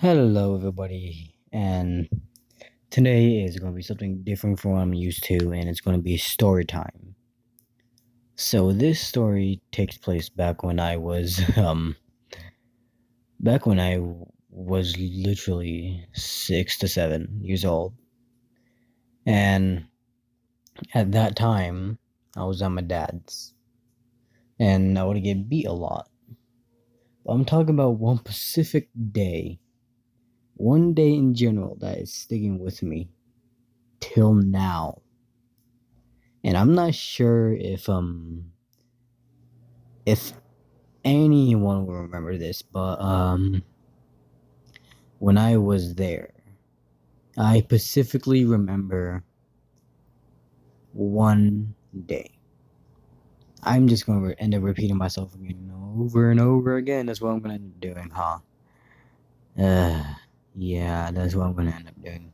Hello, everybody, and today is going to be something different from what I'm used to, and it's going to be story time. So this story takes place back when I was, back when I was literally 6 to 7 years old, and at that time, I was at my dad's, and I would get beat a lot. But I'm talking about one specific day, one day in general that is sticking with me till now. And I'm not sure if anyone will remember this, but when I was there, I specifically remember one day. I'm just going to end up repeating myself again over and over again. That's what I'm going to end up doing, huh? Yeah, that's what I'm going to end up doing.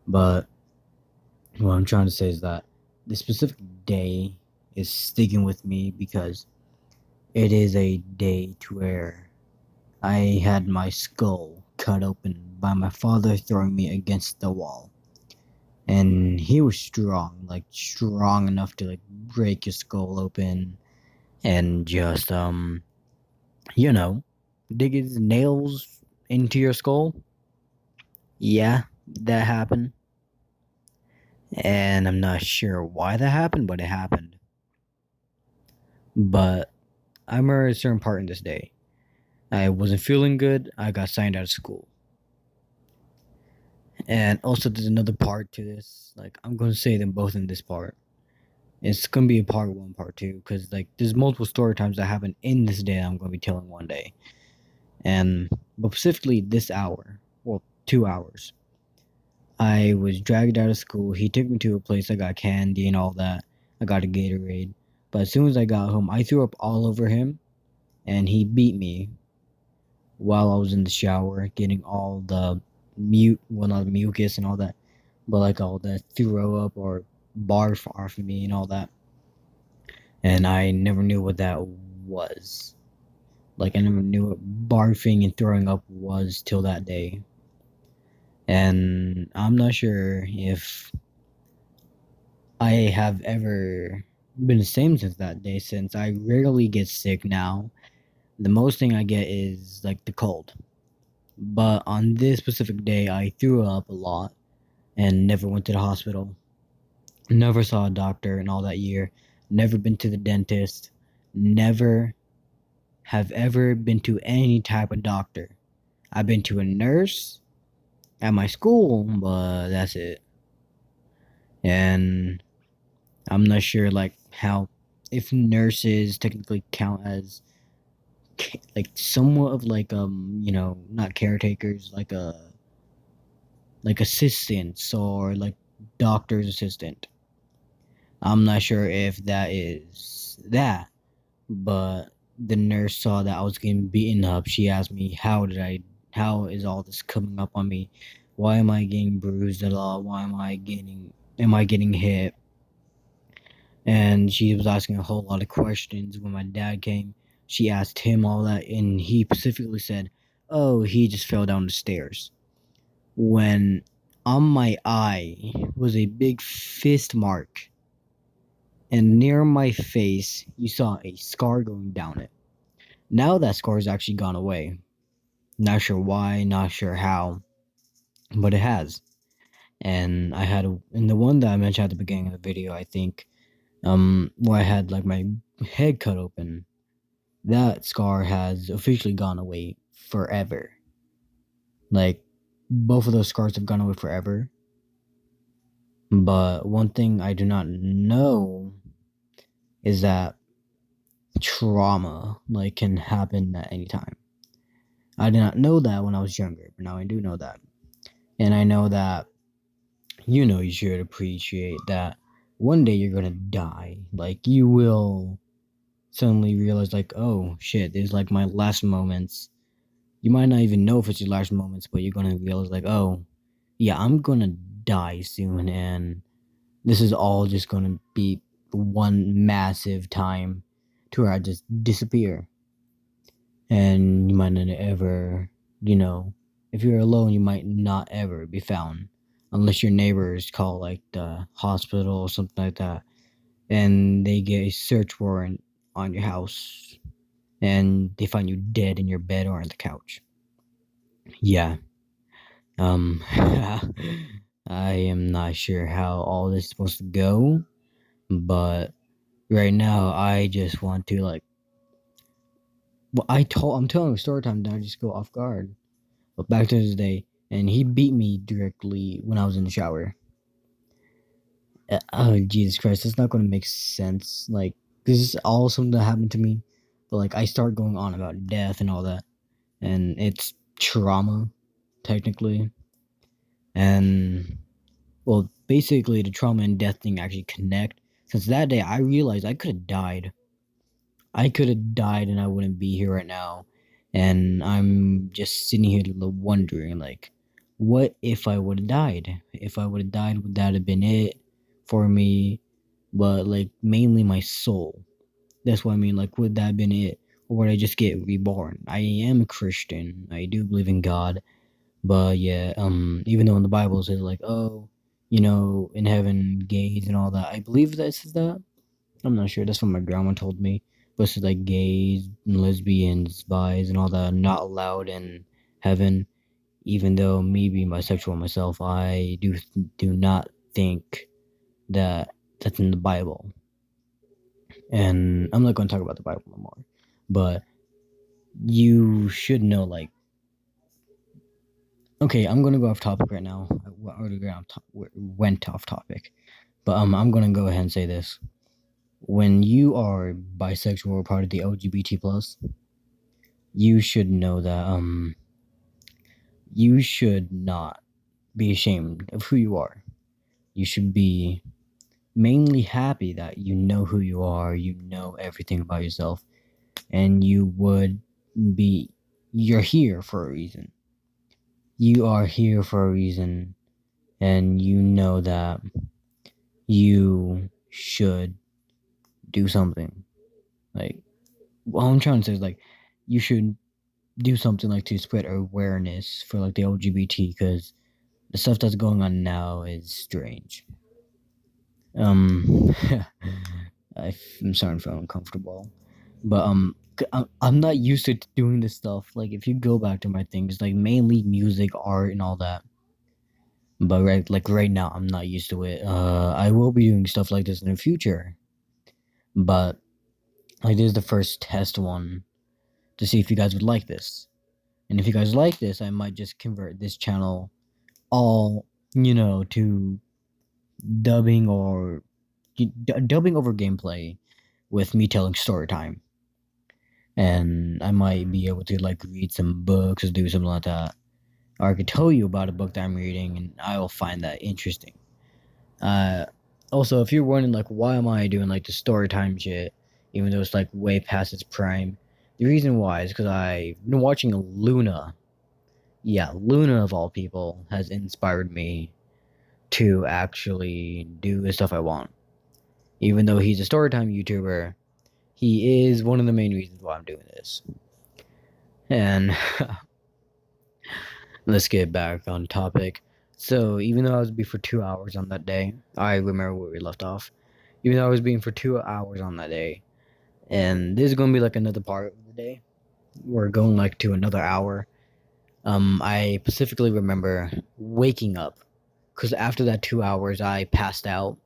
But what I'm trying to say is that the specific day is sticking with me because it is a day to where I had my skull cut open by my father throwing me against the wall. And he was strong, like strong enough to like break your skull open and just you know, dig his nails into your skull. Yeah, that happened. And I'm not sure why that happened, but it happened. But I remember a certain part in this day. I wasn't feeling good. I got signed out of school. And also, there's another part to this. Like, I'm going to say them both in this part. It's going to be a part one, part two, because, like, there's multiple story times that happen in this day I'm going to be telling one day. But specifically this hour, well, 2 hours, I was dragged out of school. He took me to a place. I got candy and all that. I got a Gatorade. But as soon as I got home, I threw up all over him, and he beat me while I was in the shower, getting all the not mucus and all that, but like all the throw up or barf off of me and all that. And I never knew what that was. Like I never knew what barfing and throwing up was till that day. And I'm not sure if I have ever been the same since that day, since I rarely get sick now. The most thing I get is like the cold. But on this specific day, I threw up a lot and never went to the hospital. Never saw a doctor in all that year. Never been to the dentist. Never have ever been to any type of doctor. I've been to a nurse at my school, but that's it. And I'm not sure like how if nurses technically count as like somewhat of like not caretakers, like assistants or like doctor's assistant. I'm not sure if that is that, but the nurse saw that I was getting beaten up. She asked me, how is all this coming up on me? Why am I getting bruised a lot? Am I getting hit? And she was asking a whole lot of questions. When my dad came, she asked him all that, and he specifically said, oh, he just fell down the stairs. When on my eye was a big fist mark, and near my face, you saw a scar going down it. Now that scar has actually gone away. Not sure why, not sure how, but it has. And in the one that I mentioned at the beginning of the video, I think, where I had like my head cut open, that scar has officially gone away forever. Like, both of those scars have gone away forever. But one thing I do not know is that trauma like can happen at any time. I did not know that when I was younger, but now I do know that. And I know that you should appreciate that one day you're gonna die. Like you will suddenly realize like, oh shit, there's like my last moments. You might not even know if it's your last moments, but you're gonna realize like, oh yeah, I'm gonna die soon and this is all just gonna be one massive time to where I just disappear. And you might not ever, you know, if you're alone, you might not ever be found unless your neighbors call like the hospital or something like that, and they get a search warrant on your house, and they find you dead in your bed or on the couch. Yeah. I am not sure how all this is supposed to go, but right now I just want to like. Well, I'm telling a story time that I just go off guard. But back to this day, and he beat me directly when I was in the shower. Oh Jesus Christ, that's not going to make sense. Like this is all something that happened to me, but like I start going on about death and all that, and it's trauma, technically, and well, basically the trauma and death thing actually connect. Since that day, I realized I could have died. I could have died, and I wouldn't be here right now. And I'm just sitting here wondering, like, what if I would have died? If I would have died, would that have been it for me? But like mainly my soul. That's what I mean. Like, would that have been it, or would I just get reborn? I am a Christian. I do believe in God, but yeah, even though in the Bible it says like, oh, in heaven, gays and all that, I believe that says that. I'm not sure. That's what my grandma told me. But it's like gays, lesbians, bis, and all that are not allowed in heaven. Even though me being bisexual myself, I do not think that that's in the Bible. And I'm not going to talk about the Bible no more. But you should know, like, okay, I'm going to go off topic right now. I already went off topic. But I'm going to go ahead and say this. When you are bisexual or part of the LGBT plus, you should know that you should not be ashamed of who you are. You should be mainly happy that you know who you are, you know everything about yourself, and you're here for a reason. You are here for a reason, and you know that you should do something. Like, what I'm trying to say is, like, you should do something like to spread awareness for like the LGBT, because the stuff that's going on now is strange. I'm starting to feel uncomfortable, but I'm not used to doing this stuff. Like, if you go back to my things, like mainly music, art, and all that. But right now, I'm not used to it. I will be doing stuff like this in the future, but like this is the first test one to see if you guys would like this. And if you guys like this, I might just convert this channel all, to dubbing or dubbing over gameplay with me telling story time. And I might be able to like read some books or do something like that. Or I could tell you about a book that I'm reading and I will find that interesting. Also, if you're wondering like why am I doing like the story time shit, even though it's like way past its prime, the reason why is because I've been watching Luna. Yeah, Luna of all people has inspired me to actually do the stuff I want. Even though he's a storytime YouTuber, he is one of the main reasons why I'm doing this. And let's get back on topic. So, even though I was being for 2 hours on that day, I remember where we left off. Even though I was being for 2 hours on that day, and this is going to be like another part of the day. We're going like to another hour. I specifically remember waking up because after that 2 hours, I passed out.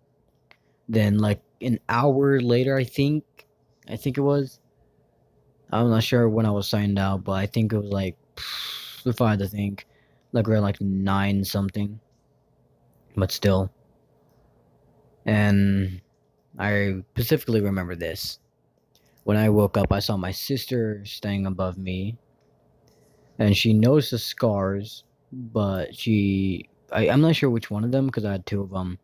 Then, like an hour later, I think it was. I'm not sure when I was signed out, but I think it was like, if I had to think, like around like 9 something. But still. And I specifically remember this. When I woke up, I saw my sister staying above me. And she noticed the scars, but I'm not sure which one of them because I had 2 of them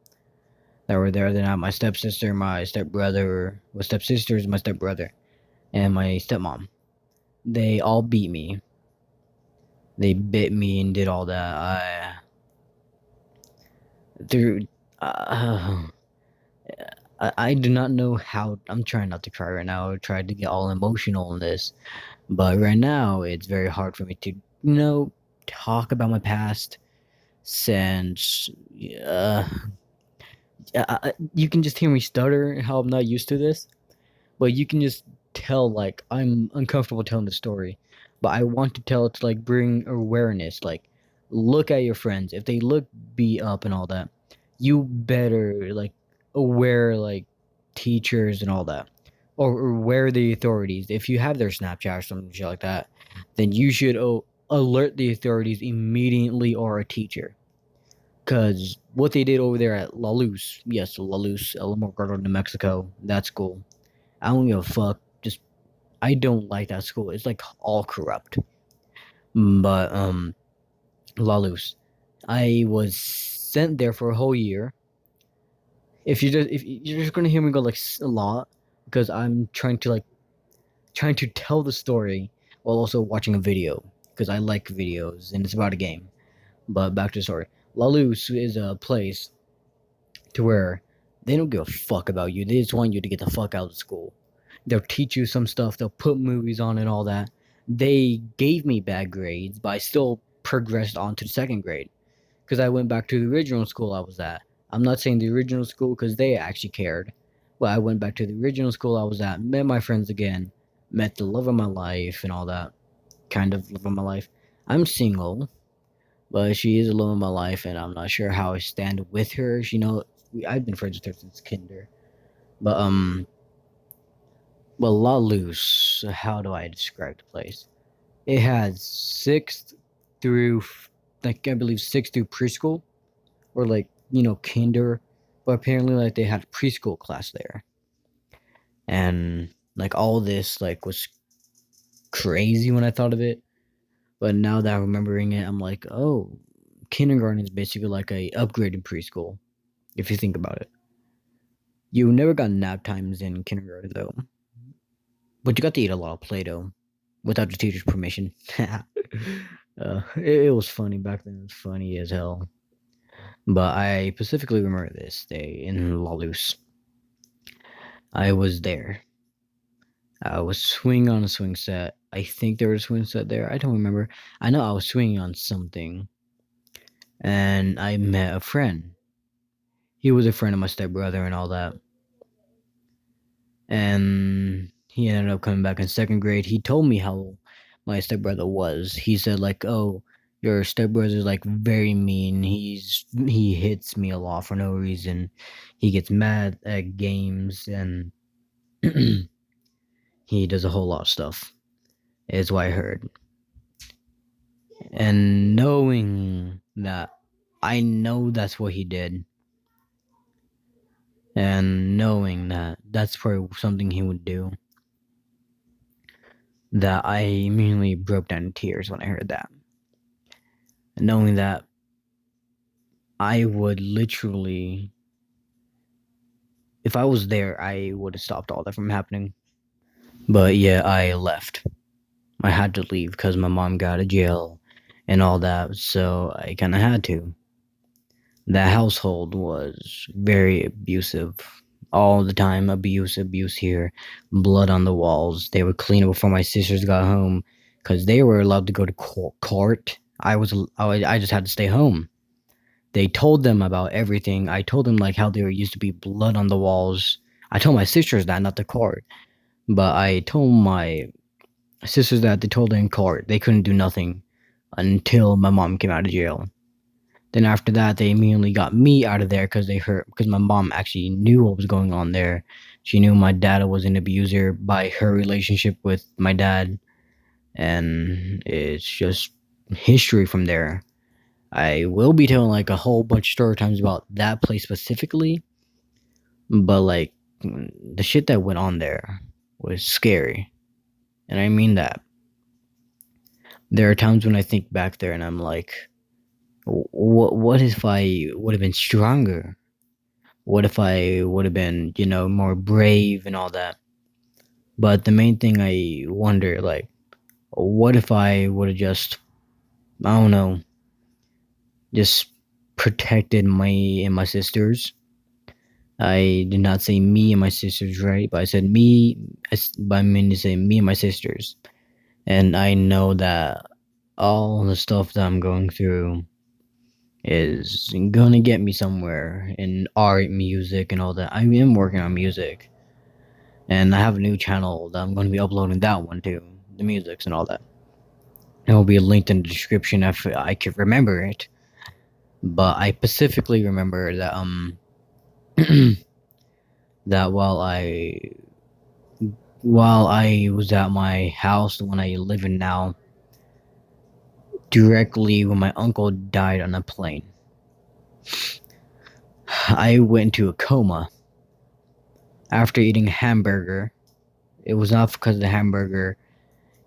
that were there. Then I had my stepsister, my stepbrother, my stepsisters, my stepbrother, and my stepmom. They all beat me. They bit me and did all that. I do not know how. I'm trying not to cry right now. I tried to get all emotional in this, but right now it's very hard for me to, talk about my past since uh, you can just hear me stutter how I'm not used to this, but you can just tell like I'm uncomfortable telling the story, but I want to tell it to like bring awareness. Like, look at your friends. If they look beat up and all that, you better like aware like teachers and all that, or aware the authorities. If you have their Snapchat or something shit like that, then you should alert the authorities immediately or a teacher. Cause what they did over there at La Luz, yes, La Luz, El Morgado, New Mexico, that school. I don't give a fuck. Just I don't like that school. It's like all corrupt. But La Luz, I was sent there for a whole year. If you're just gonna hear me go like a lot, because I'm trying to tell the story while also watching a video, because I like videos and it's about a game. But back to the story. La Luz is a place to where they don't give a fuck about you. They just want you to get the fuck out of school. They'll teach you some stuff. They'll put movies on and all that. They gave me bad grades, but I still progressed on to the second grade because I went back to the original school I was at. I'm not saying the original school because they actually cared, but I went back to the original school I was at, met my friends again, met the love of my life and all that kind of love of my life. I'm single, but she is the love of my life, and I'm not sure how I stand with her. I've been friends with her since kinder, but well, La Luz, how do I describe the place? It has sixth through, like, I believe sixth through preschool, or like, kinder, but apparently, like, they had a preschool class there. And, like, all this, like, was crazy when I thought of it. But now that I'm remembering it, I'm like, oh, kindergarten is basically like a upgraded preschool, if you think about it. You never got nap times in kindergarten, though. But you got to eat a lot of Play-Doh without the teacher's permission. It was funny back then. It was funny as hell. But I specifically remember this day in La Luz. I was there. I was swinging on a swing set. I think there was a swing set there. I don't remember. I know I was swinging on something. And I met a friend. He was a friend of my stepbrother and all that. And he ended up coming back in second grade. He told me how my stepbrother was. He said like, "Oh, your stepbrother's like very mean. He hits me a lot for no reason. He gets mad at games and he does a whole lot of stuff." Is what I heard. And knowing that, I know that's what he did. And knowing that that's probably something he would do, that I immediately broke down in tears when I heard that. And knowing that I would literally, if I was there, I would have stopped all that from happening. But yeah, I left. I had to leave because my mom got out of jail and all that, so I kind of had to. That household was very abusive. All the time, abuse here, blood on the walls. They would clean it before my sisters got home because they were allowed to go to court. I just had to stay home. They told them about everything. I told them like how there used to be blood on the walls. I told my sisters that, not the court. But I told my sisters that they told them in court they couldn't do nothing until my mom came out of jail. Then after that, they immediately got me out of there because my mom actually knew what was going on there. She knew my dad was an abuser by her relationship with my dad. And it's just history from there. I will be telling like a whole bunch of story times about that place specifically. But like the shit that went on there was scary. And I mean that. There are times when I think back there and I'm like, what if I would have been stronger? What if I would have been, more brave and all that? But the main thing I wonder, like, what if I would have just, I don't know, just protected me and my sisters? I did not say me and my sisters, right? But I said me, but I mean to say me and my sisters. And I know that all the stuff that I'm going through is gonna get me somewhere in art, music, and all that. I am working on music, and I have a new channel that I'm gonna be uploading that one too, the musics and all that. It will be linked in the description if I can remember it. But I specifically remember that that while I was at my house, the one I live in now, directly when my uncle died on a plane, I went into a coma after eating a hamburger. It was not because of the hamburger.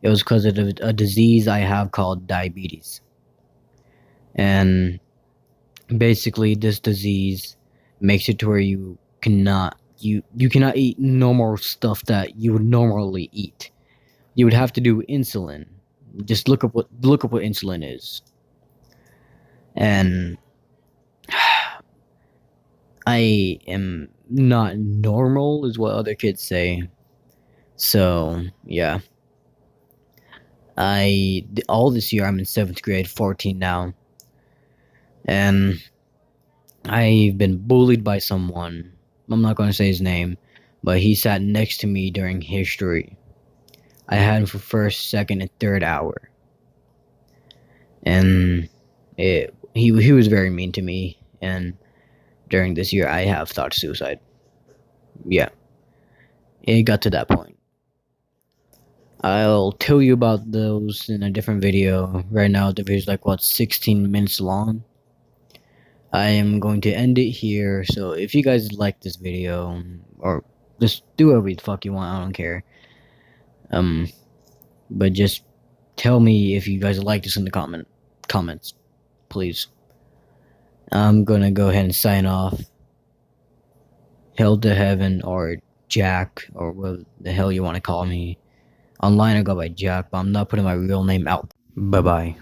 It was because of a disease I have called diabetes. And basically this disease makes it to where you cannot eat normal stuff that you would normally eat. You would have to do insulin. Just look up what insulin is. And I am not normal is what other kids say. So, yeah. All this year I'm in 7th grade, 14 now. And I've been bullied by someone. I'm not going to say his name, but he sat next to me during history. I had him for first, second, and third hour. And he was very mean to me, and during this year I have thought suicide. Yeah. It got to that point. I'll tell you about those in a different video. Right now the video is like 16 minutes long. I am going to end it here, so if you guys like this video, or just do whatever the fuck you want, I don't care. But just tell me if you guys like this in the comments, please. I'm gonna go ahead and sign off. Hell to Heaven, or Jack, or what the hell you want to call me. Online I go by Jack, but I'm not putting my real name out. Bye-bye.